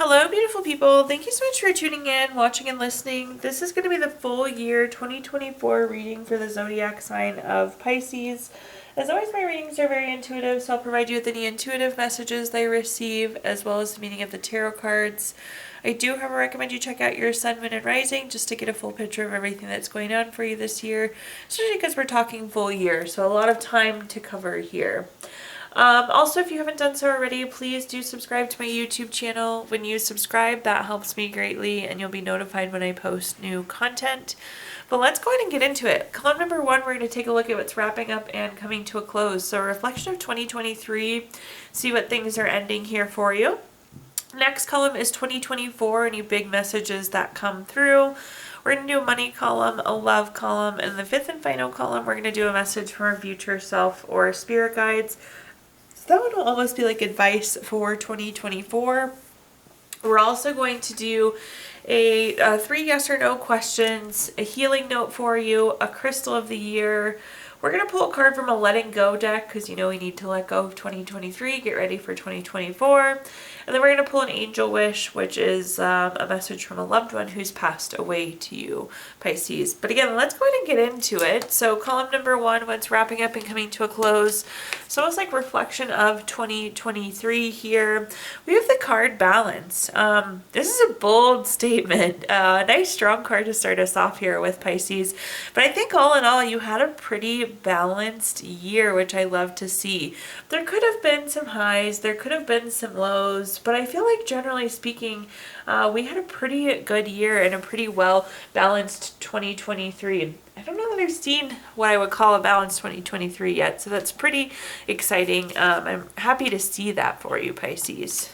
Hello, beautiful people. Thank you so much for tuning in, watching, and listening. This is going to be the full year 2024 reading for the zodiac sign of Pisces. As always, my readings are very intuitive, so I'll provide you with any intuitive messages they receive, as well as the meaning of the tarot cards. I do, however, recommend you check out your sun, moon, and rising just to get a full picture of everything that's going on for you this year, especially because we're talking full year, so a lot of time to cover here. Also, if you haven't done so already, please do subscribe to my YouTube channel. When you subscribe, that helps me greatly, and you'll be notified when I post new content. But let's go ahead and get into it. Column number 1, we're going to take a look at what's wrapping up and coming to a close. So, a reflection of 2023, see what things are ending here for you. Next column is 2024, any big messages that come through. We're going to do a money column, a love column, and the fifth and final column, we're going to do a message from our future self or spirit guides. That one will almost be like advice for 2024. We're also going to do a 3 yes or no questions, a healing note for you, a crystal of the year. We're going to pull a card from a letting go deck because you know we need to let go of 2023, get ready for 2024. And then we're going to pull an angel wish, which is a message from a loved one who's passed away to you, Pisces. But again, let's go ahead and get into it. So column number 1, what's wrapping up and coming to a close. It's almost like reflection of 2023 here. We have the card balance. This is a bold statement. Nice strong card to start us off here with Pisces. But I think all in all, you had a pretty balanced year, which I love to see. There could have been some highs, there could have been some lows, but I feel like generally speaking, we had a pretty good year and a pretty well balanced 2023. I don't know that I've seen what I would call a balanced 2023 yet, so that's pretty exciting. I'm happy to see that for you, Pisces.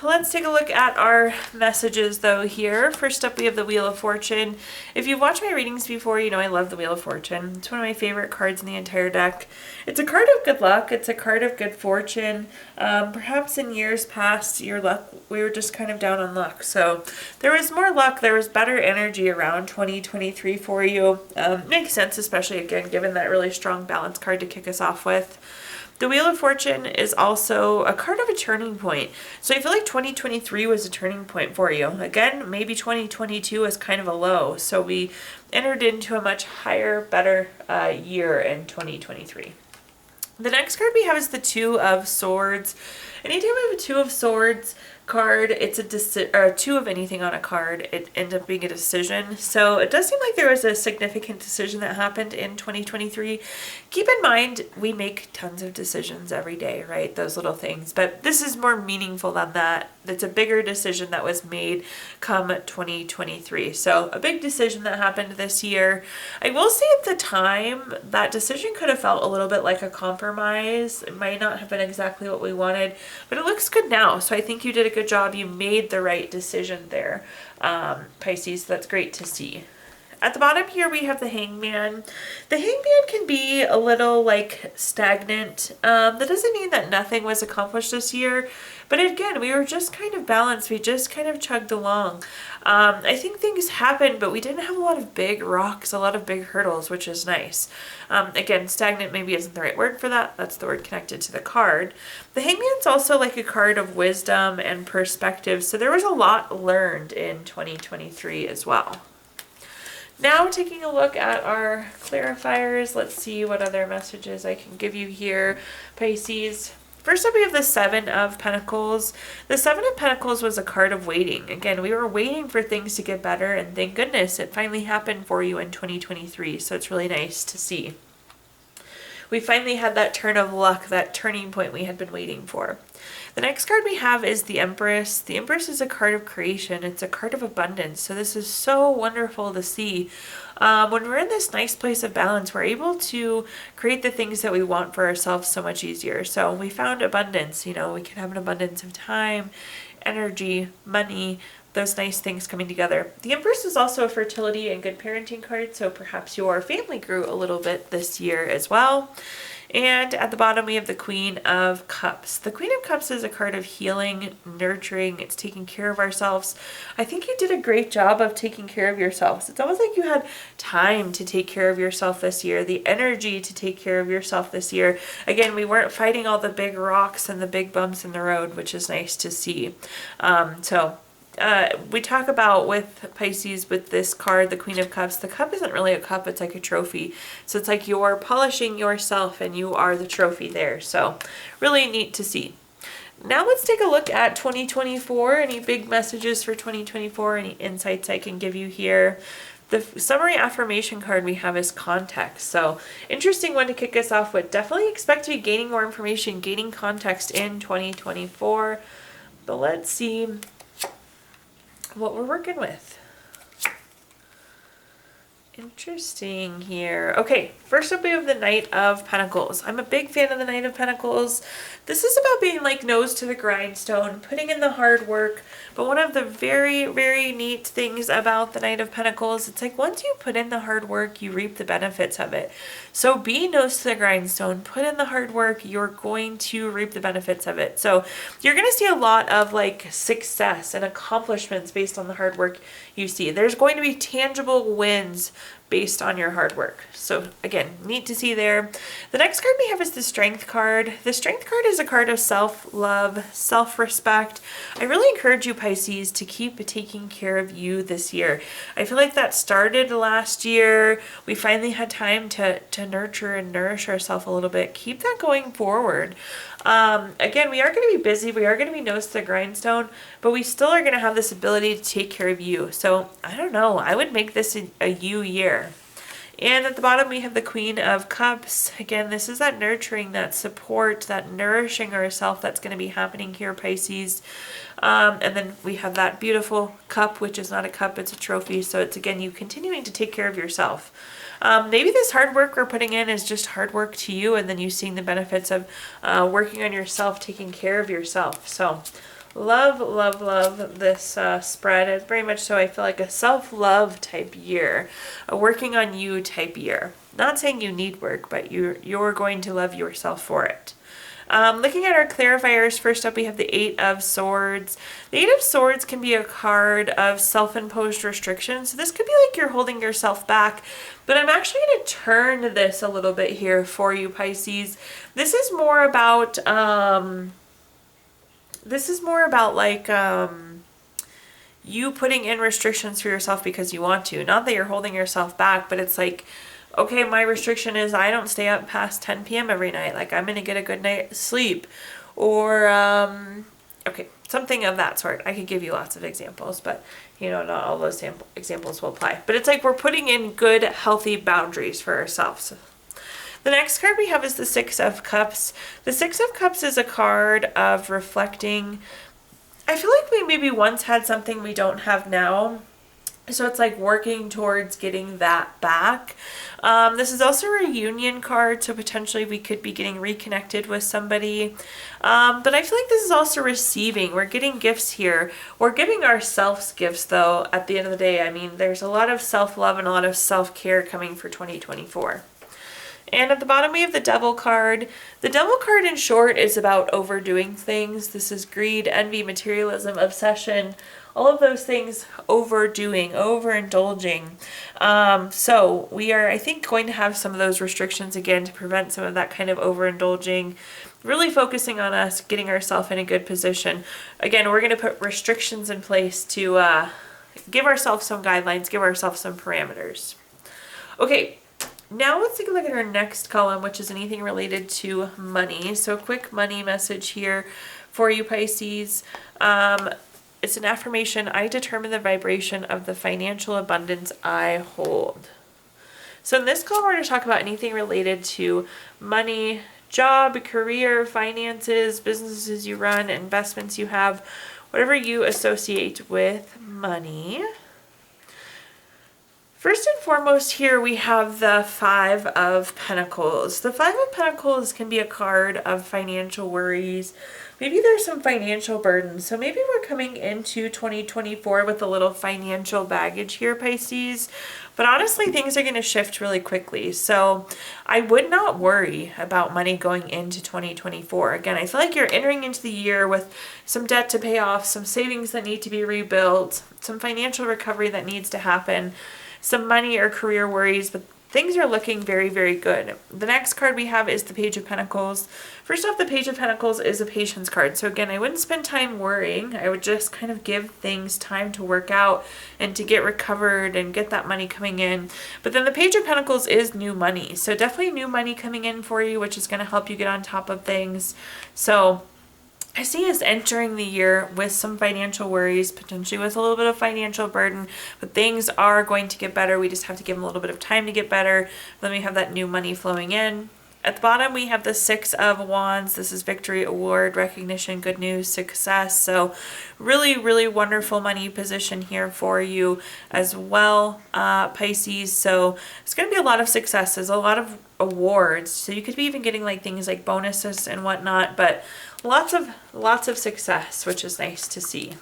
Let's take a look at our messages though here. First up, we have the Wheel of Fortune. If you've watched my readings before, you know I love the Wheel of Fortune. It's one of my favorite cards in the entire deck. It's a card of good luck. It's a card of good fortune. Perhaps in years past, your luck, we were just kind of down on luck. So there was more luck. There was better energy around 2023 for you. Makes sense, especially again, given that really strong balance card to kick us off with. The Wheel of Fortune is also a card of a turning point. So I feel like 2023 was a turning point for you. Again, maybe 2022 was kind of a low. So we entered into a much higher, better year in 2023. The next card we have is the Two of Swords. Anytime we have a Two of Swords card, it's a two of anything on a card, it ends up being a decision. So it does seem like there was a significant decision that happened in 2023. Keep in mind, we make tons of decisions every day, right? Those little things. But this is more meaningful than that. It's a bigger decision that was made come 2023. So a big decision that happened this year. I will say at the time, that decision could have felt a little bit like a compromise. It might not have been exactly what we wanted, but it looks good now. So I think you did a good job. You made the right decision there, Pisces. That's great to see. At the bottom here, we have the Hangman. The Hangman can be a little like stagnant. That doesn't mean that nothing was accomplished this year, but again, we were just kind of balanced. We just kind of chugged along. I think things happened, but we didn't have a lot of big rocks, a lot of big hurdles, which is nice. Again, stagnant maybe isn't the right word for that. That's the word connected to the card. The Hangman's also like a card of wisdom and perspective, so there was a lot learned in 2023 as well. Now taking a look at our clarifiers, let's see what other messages I can give you here, Pisces. First up, we have the Seven of Pentacles. The Seven of Pentacles was a card of waiting. Again, we were waiting for things to get better, and thank goodness it finally happened for you in 2023, so it's really nice to see. We finally had that turn of luck, that turning point we had been waiting for. The next card we have is the Empress. The Empress is a card of creation. It's a card of abundance. So this is so wonderful to see. When we're in this nice place of balance, we're able to create the things that we want for ourselves so much easier. So we found abundance. You know, we can have an abundance of time, energy, money, those nice things coming together. The Empress is also a fertility and good parenting card, so perhaps your family grew a little bit this year as well. And at the bottom, we have the Queen of Cups. The Queen of Cups is a card of healing, nurturing. It's taking care of ourselves. I think you did a great job of taking care of yourselves. It's almost like you had time to take care of yourself this year, the energy to take care of yourself this year. Again, we weren't fighting all the big rocks and the big bumps in the road, which is nice to see. We talk about with Pisces, with this card, the Queen of Cups, the cup isn't really a cup, it's like a trophy. So it's like you're polishing yourself and you are the trophy there. So really neat to see. Now let's take a look at 2024. Any big messages for 2024? Any insights I can give you here? The summary affirmation card we have is context. So interesting one to kick us off with. Definitely expect to be gaining more information, gaining context in 2024. But let's see what we're working with. Interesting here. Okay, first up we have the Knight of Pentacles. I'm a big fan of the Knight of Pentacles. This is about being like nose to the grindstone, putting in the hard work. But one of the very, very neat things about the Knight of Pentacles, it's like once you put in the hard work, you reap the benefits of it. So be nose to the grindstone, put in the hard work, you're going to reap the benefits of it. So you're going to see a lot of like success and accomplishments based on the hard work you see. There's going to be tangible wins based on your hard work. So again, neat to see there. The next card we have is the Strength card. The Strength card is a card of self-love, self-respect. I really encourage you, Pisces, to keep taking care of you this year. I feel like that started last year. We finally had time to nurture and nourish ourselves a little bit. Keep that going forward. Again, we are going to be busy. We are going to be nose to the grindstone, but we still are going to have this ability to take care of you. So I don't know. I would make this a you year. And at the bottom, we have the Queen of Cups. Again, this is that nurturing, that support, that nourishing ourselves that's going to be happening here, Pisces. And then we have that beautiful cup, which is not a cup, it's a trophy. So it's, again, you continuing to take care of yourself. Maybe this hard work we're putting in is just hard work to you, and then you seeing the benefits of working on yourself, taking care of yourself. So love, love, love this spread. It's very much so, I feel like a self-love type year, a working on you type year. Not saying you need work, but you're going to love yourself for it. Looking at our clarifiers, first up we have the Eight of Swords. The Eight of Swords can be a card of self-imposed restrictions. So this could be like you're holding yourself back, but I'm actually going to turn this a little bit here for you, Pisces. This is more about like you putting in restrictions for yourself because you want to. Not that you're holding yourself back, but it's like, okay, my restriction is I don't stay up past 10 p.m. every night. Like, I'm going to get a good night's sleep. Or, okay, something of that sort. I could give you lots of examples, but, you know, not all those examples will apply. But it's like we're putting in good, healthy boundaries for ourselves. The next card we have is the Six of Cups. The Six of Cups is a card of reflecting. I feel like we maybe once had something we don't have now. So it's like working towards getting that back. This is also a reunion card, so potentially we could be getting reconnected with somebody. But I feel like this is also receiving. We're getting gifts here. We're giving ourselves gifts, though, at the end of the day. I mean, there's a lot of self-love and a lot of self-care coming for 2024. And at the bottom, we have the Devil card. The Devil card, in short, is about overdoing things. This is greed, envy, materialism, obsession, all of those things, overdoing, overindulging. So we are, I think, going to have some of those restrictions again to prevent some of that kind of overindulging, really focusing on us, getting ourselves in a good position. Again, we're going to put restrictions in place to give ourselves some guidelines, give ourselves some parameters. Okay. Now let's take a look at our next column, which is anything related to money. So a quick money message here for you, Pisces. It's an affirmation. I determine the vibration of the financial abundance I hold. So in this column, we're going to talk about anything related to money, job, career, finances, businesses you run, investments you have, whatever you associate with money. First and foremost here we have the Five of Pentacles. The Five of Pentacles can be a card of financial worries, maybe there's some financial burdens. So maybe we're coming into 2024 with a little financial baggage here, Pisces. But honestly, things are going to shift really quickly. So I would not worry about money going into 2024. Again, I feel like you're entering into the year with some debt to pay off, some savings that need to be rebuilt, some financial recovery that needs to happen, some money or career worries, but things are looking very, very good. The next card we have is the Page of Pentacles. First off, the Page of Pentacles is a patience card. So again, I wouldn't spend time worrying. I would just kind of give things time to work out and to get recovered and get that money coming in. But then the Page of Pentacles is new money. So definitely new money coming in for you, which is going to help you get on top of things. So I see us entering the year with some financial worries, potentially with a little bit of financial burden, but things are going to get better. We just have to give them a little bit of time to get better. Then we have that new money flowing in. At the bottom, we have the Six of Wands. This is victory, award, recognition, good news, success. So really, really wonderful money position here for you as well, Pisces. So it's going to be a lot of successes, a lot of awards. So you could be even getting like things like bonuses and whatnot, but lots of success, which is nice to see.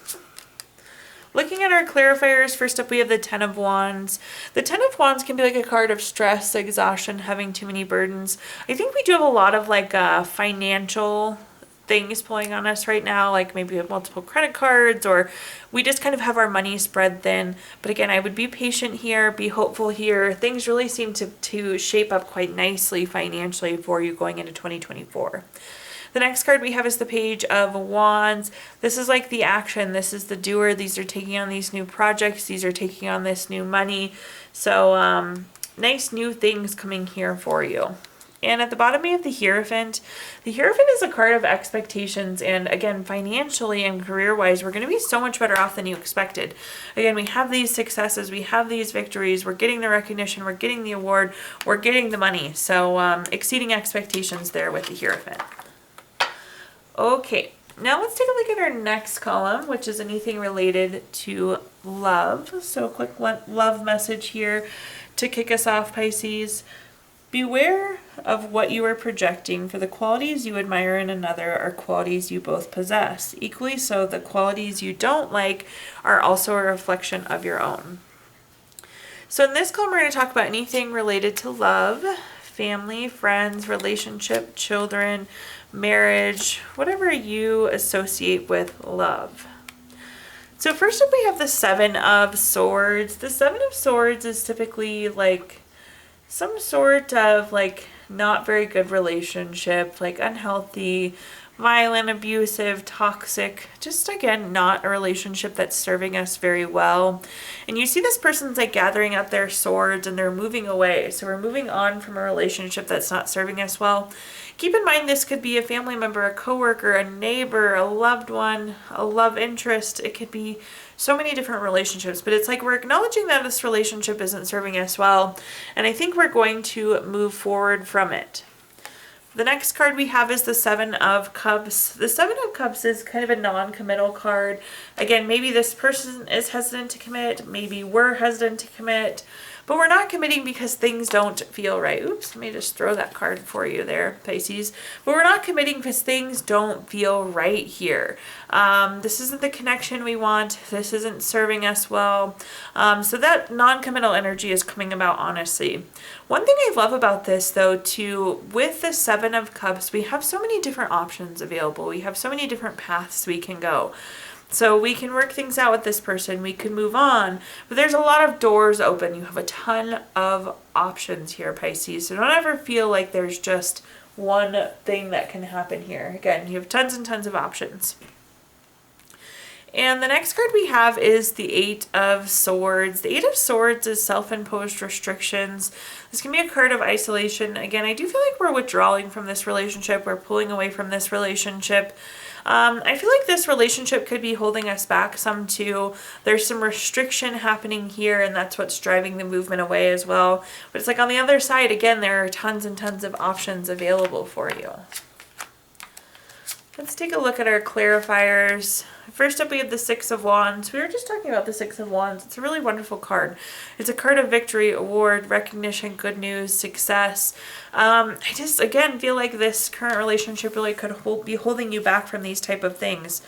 Looking at our clarifiers, first up we have the Ten of Wands. The Ten of Wands can be like a card of stress, exhaustion, having too many burdens. I think we do have a lot of like financial things pulling on us right now, like maybe we have multiple credit cards or we just kind of have our money spread thin. But again, I would be patient here, be hopeful here. Things really seem to shape up quite nicely financially for you going into 2024. The next card we have is the Page of Wands. This is like the action. This is the doer. These are taking on these new projects. These are taking on this new money. So nice new things coming here for you. And at the bottom we have the Hierophant. The Hierophant is a card of expectations. And again, financially and career-wise, we're going to be so much better off than you expected. Again, we have these successes. We have these victories. We're getting the recognition. We're getting the award. We're getting the money. So exceeding expectations there with the Hierophant. Okay, now let's take a look at our next column, which is anything related to love. So a quick love message here to kick us off, Pisces. Beware of what you are projecting, for the qualities you admire in another are qualities you both possess. Equally so, the qualities you don't like are also a reflection of your own. So in this column, we're going to talk about anything related to love, family, friends, relationship, children, marriage, whatever you associate with love. So first up we have the Seven of Swords. The Seven of Swords is typically like some sort of like not very good relationship, like unhealthy, violent, abusive, toxic, just again, not a relationship that's serving us very well. And you see this person's like gathering up their swords and they're moving away. So we're moving on from a relationship that's not serving us well. Keep in mind this could be a family member, a coworker, a neighbor, a loved one, a love interest. It could be so many different relationships, but it's like we're acknowledging that this relationship isn't serving us well. And I think we're going to move forward from it. The next card we have is the Seven of Cups. The Seven of Cups is kind of a non-committal card. Again, maybe this person is hesitant to commit. Maybe we're hesitant to commit. But we're not committing because things don't feel right. Oops, let me just throw that card for you there, Pisces. But we're not committing because things don't feel right here. This isn't the connection we want. This isn't serving us well. So that non-committal energy is coming about honestly. One thing I love about this though too, with the Seven of Cups, we have so many different options available. We have so many different paths we can go. So we can work things out with this person. We can move on. But there's a lot of doors open. You have a ton of options here, Pisces. So don't ever feel like there's just one thing that can happen here. Again, you have tons and tons of options. And the next card we have is the Eight of Swords. The Eight of Swords is self-imposed restrictions. This can be a card of isolation. Again, I do feel like we're withdrawing from this relationship. We're pulling away from this relationship. I feel like this relationship could be holding us back some too. There's some restriction happening here, and that's what's driving the movement away as well. But it's like on the other side, again, there are tons and tons of options available for you. Let's take a look at our clarifiers. First up, we have the Six of Wands. We were just talking about the Six of Wands. It's a really wonderful card. It's a card of victory, award, recognition, good news, success. I just, again, feel like this current relationship really could be holding you back from these type of things.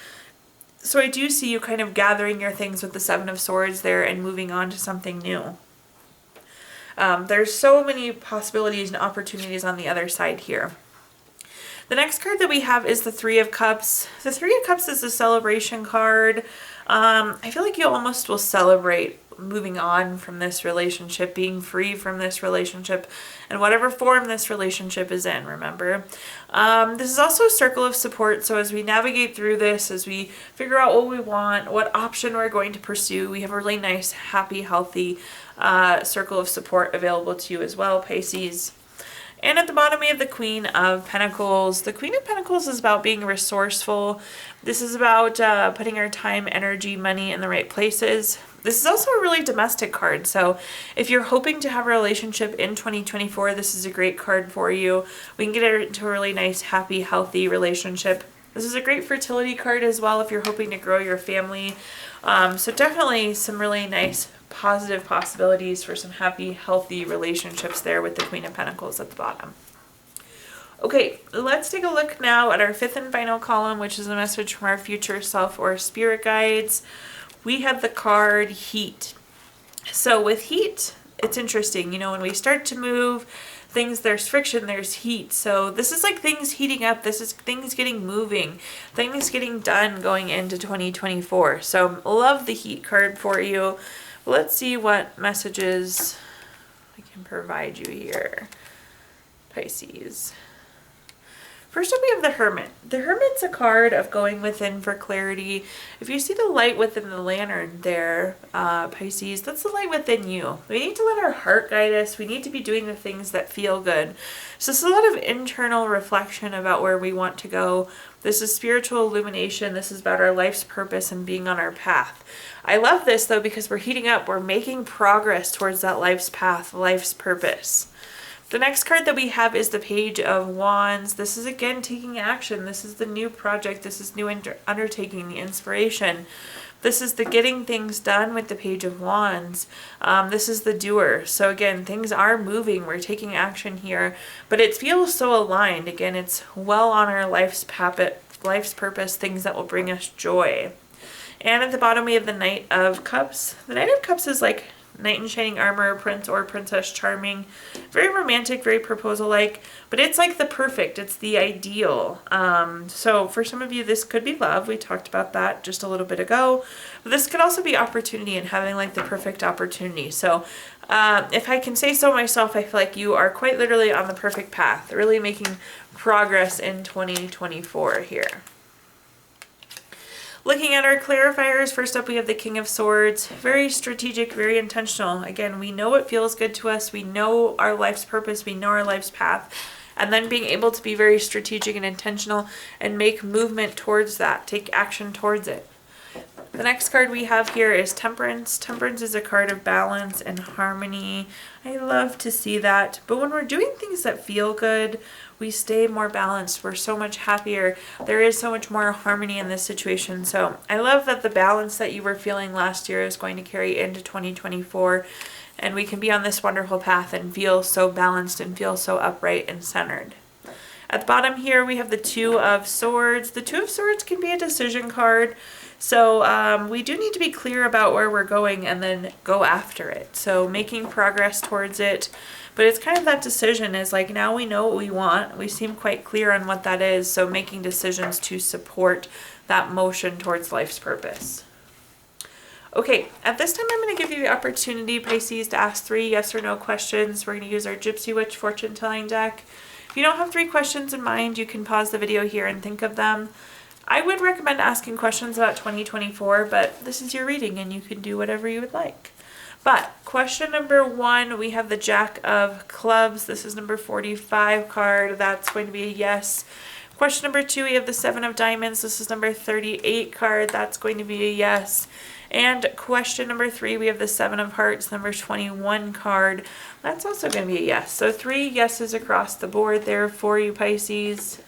So I do see you kind of gathering your things with the Seven of Swords there and moving on to something new. There's so many possibilities and opportunities on the other side here. The next card that we have is the Three of Cups. The Three of Cups is a celebration card. I feel like you almost will celebrate moving on from this relationship, being free from this relationship, and whatever form this relationship is in, remember. This is also a circle of support, so as we navigate through this, as we figure out what we want, what option we're going to pursue, we have a really nice, happy, healthy circle of support available to you as well, Pisces. And at the bottom, we have the Queen of Pentacles. The Queen of Pentacles is about being resourceful. This is about putting our time, energy, money in the right places. This is also a really domestic card. So if you're hoping to have a relationship in 2024, this is a great card for you. We can get into a really nice, happy, healthy relationship. This is a great fertility card as well if you're hoping to grow your family. So definitely some really nice positive possibilities for some happy, healthy relationships there with the Queen of Pentacles at the bottom. Okay, let's take a look now at our fifth and final column, which is a message from our future self or spirit guides. We have the card Heat. So with heat, it's interesting. You know, when we start to move things, there's friction, there's heat. So this is like things heating up. This is things getting moving, things getting done going into 2024. So love the Heat card for you. Let's see what messages I can provide you here, Pisces. First up, we have the Hermit. The Hermit's a card of going within for clarity. If you see the light within the lantern there, Pisces, that's the light within you. We need to let our heart guide us. We need to be doing the things that feel good. So it's a lot of internal reflection about where we want to go. This is spiritual illumination. This is about our life's purpose and being on our path. I love this, though, because we're heating up. We're making progress towards that life's path, life's purpose. The next card that we have is the Page of Wands. This is, again, taking action. This is the new project. This is new undertaking, the inspiration. This is the getting things done with the Page of Wands. This is the doer. So, again, things are moving. We're taking action here. But it feels so aligned. Again, it's well on our life's purpose, things that will bring us joy. And at the bottom, we have the Knight of Cups. The Knight of Cups is like Knight in Shining Armor, Prince or Princess Charming. Very romantic, very proposal-like, but it's like the perfect, it's the ideal. So for some of you, this could be love. We talked about that just a little bit ago. But this could also be opportunity and having like the perfect opportunity. So if I can say so myself, I feel like you are quite literally on the perfect path, really making progress in 2024 here. Looking at our clarifiers, first up we have the King of Swords. Very strategic, very intentional. Again, we know what feels good to us. We know our life's purpose. We know our life's path. And then being able to be very strategic and intentional and make movement towards that. Take action towards it. The next card we have here is Temperance. Temperance is a card of balance and harmony. I love to see that. But when we're doing things that feel good, we stay more balanced. We're so much happier. There is so much more harmony in this situation. So I love that the balance that you were feeling last year is going to carry into 2024. And we can be on this wonderful path and feel so balanced and feel so upright and centered. At the bottom here, we have the Two of Swords. The Two of Swords can be a decision card. So we do need to be clear about where we're going and then go after it. So making progress towards it. But it's kind of that decision is like, now we know what we want. We seem quite clear on what that is. So making decisions to support that motion towards life's purpose. Okay, at this time I'm going to give you the opportunity, Pisces, to ask 3 yes or no questions. We're going to use our Gypsy Witch fortune telling deck. If you don't have 3 questions in mind, you can pause the video here and think of them. I would recommend asking questions about 2024, but this is your reading and you can do whatever you would like. But question number 1, we have the Jack of Clubs. This is number 45 card. That's going to be a yes. Question number 2, we have the 7 of Diamonds. This is number 38 card. That's going to be a yes. And question number 3, we have the 7 of Hearts, number 21 card. That's also going to be a yes. So 3 yeses across the board there for you, Pisces.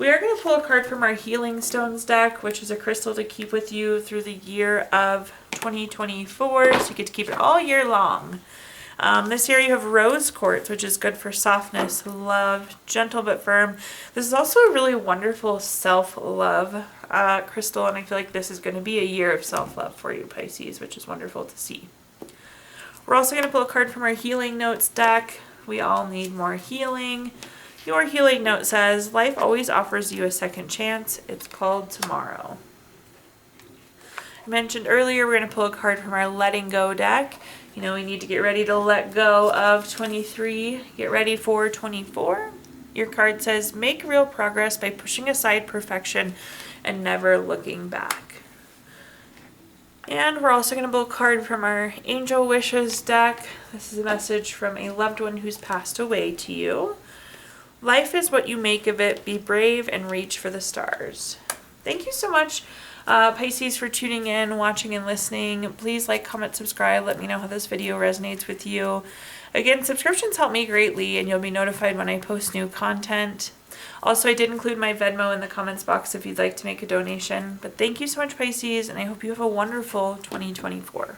We are going to pull a card from our Healing Stones deck, which is a crystal to keep with you through the year of 2024, so you get to keep it all year long. This year you have rose quartz, which is good for softness, love, gentle but firm. This is also a really wonderful self-love crystal, and I feel like this is going to be a year of self-love for you, Pisces, which is wonderful to see. We're also going to pull a card from our Healing Notes deck. We all need more healing. Your healing note says, life always offers you a second chance. It's called tomorrow. I mentioned earlier we're going to pull a card from our Letting Go deck. You know, we need to get ready to let go of 23, get ready for 24. Your card says, make real progress by pushing aside perfection and never looking back. And we're also going to pull a card from our Angel Wishes deck. This is a message from a loved one who's passed away to you. Life is what you make of it. Be brave and reach for the stars. Thank you so much, Pisces, for tuning in, watching, and listening. Please like, comment, subscribe. Let me know how this video resonates with you. Again, subscriptions help me greatly, and you'll be notified when I post new content. Also, I did include my Venmo in the comments box if you'd like to make a donation. But thank you so much, Pisces, and I hope you have a wonderful 2024.